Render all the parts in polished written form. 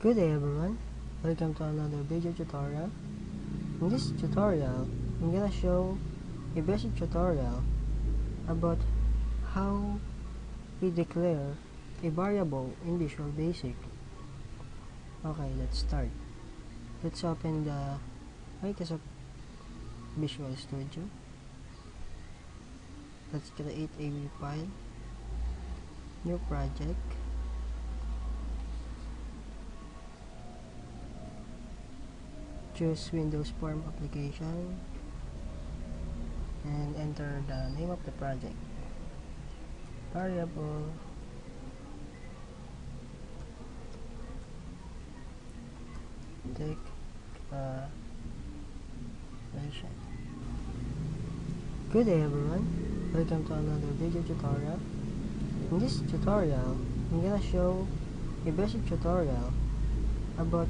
Good day everyone, welcome to another video tutorial. In this tutorial, I'm gonna show a basic tutorial about how we declare a variable in Visual Basic. Okay, let's start. Let's open the Microsoft Visual Studio. Let's create a new file, new project. Choose Windows Form application and enter the name of the project. Variable take nation. Good day everyone, welcome to another video tutorial. In this tutorial, I'm gonna show a basic tutorial about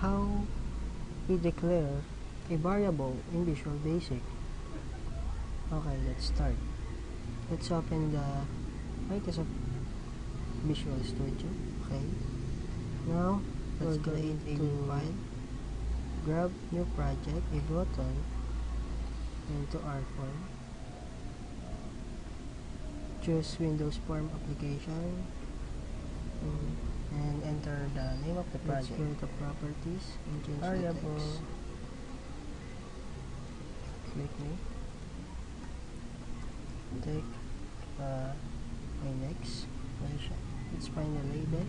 how we declare a variable in Visual Basic. Okay, let's start. Let's open the Microsoft Visual Studio. Okay. Now, let's create a new file. Grab new project, a button, and to our form. Choose Windows Form application and enter the name of the project. Let's go to properties and change variable. The text. Click me. Take my next version. Let's find the label.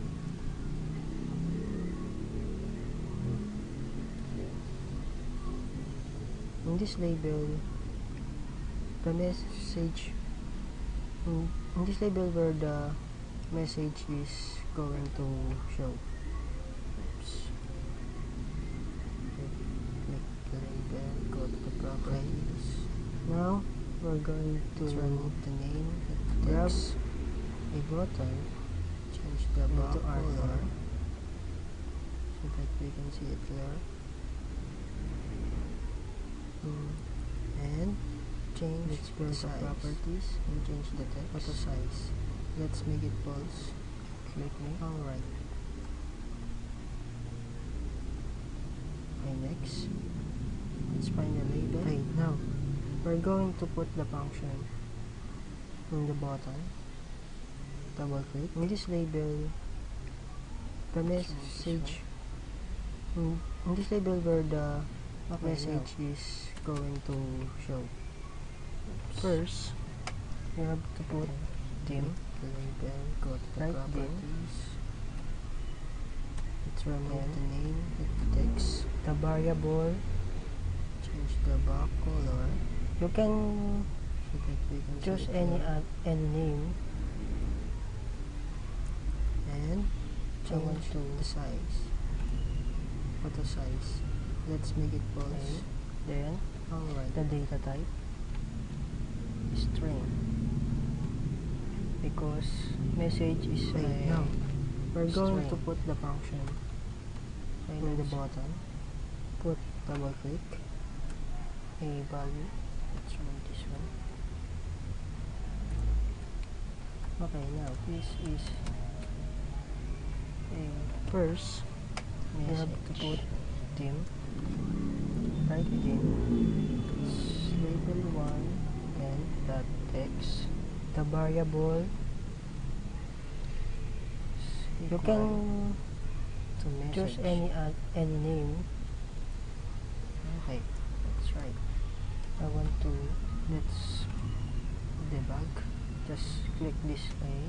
In this label, the message in this label where the message is going to show. Oops. Click the label, go to the properties. Now we're going to remove the name, grab a button, change the back color so that we can see it clear, and change the size. Properties and change the text. Auto size. Let's make it false. Click me. Alright. Okay, next. Let's find the label. Okay, now we're going to put the function in the button. Double click. In this label, the message in this label where the message is going to show. Oops. First, you have to put dim. Label, go to the properties. Let's remove the name, hit the text, the variable, change the back color. You can choose any name and change the size. Auto size. Let's make it false. Okay. Then, alright, the data type is string. Because message is now we're going to put the function in the button. Put double click a value. Let's remove this one. Okay, now this is a first message. You have to put dim. Type in label 1 and that text. The variable, you can choose any name. Okay, let's try. I want to, let's debug. Just click this way,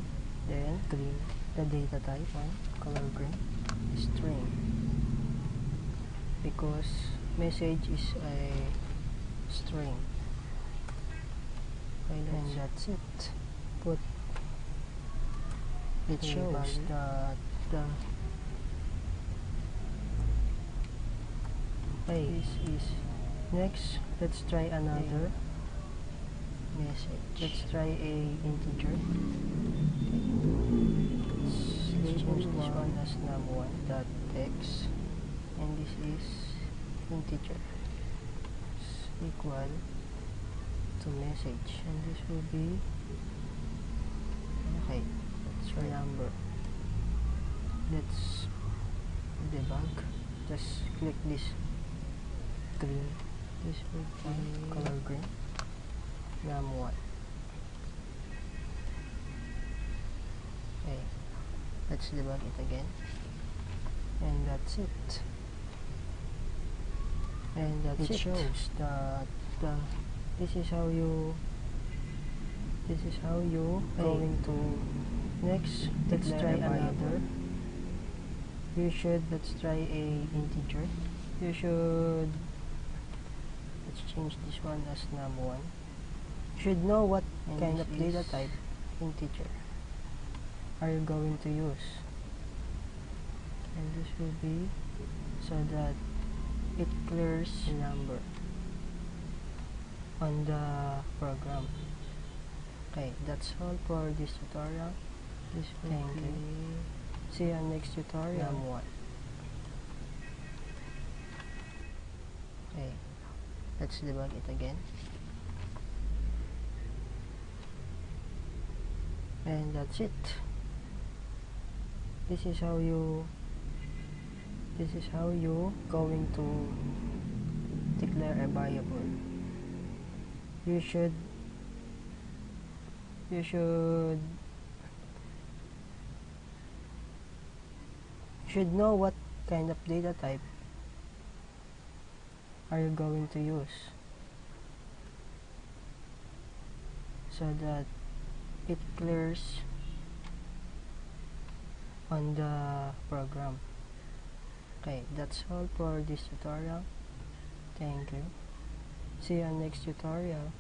then green, the data type one, color green, string. Because message is a string. And that's it. Put it shows the this is next. Let's try another message. Let's try a integer. Let's change this one as num1 dot text, and this is integer equal to message, and this will be okay. Let's try number. Let's debug, just click this green. This will be color green. num1. Okay, let's debug it again, and that's it. And that's it. Shows that this is how you going to next. Let's try another. Let's try a integer. Let's change this one as num1. You should know what kind of data type integer are you going to use, and this will be so that it clears the number on the program. Okay, that's all for this tutorial. Thank you. See you on next tutorial. num1. Okay, let's debug it again, and that's it. This is how you going to declare a variable. You should know what kind of data type are you going to use, so that it clears on the program. Okay, that's all for this tutorial. Thank you. See you on next tutorial.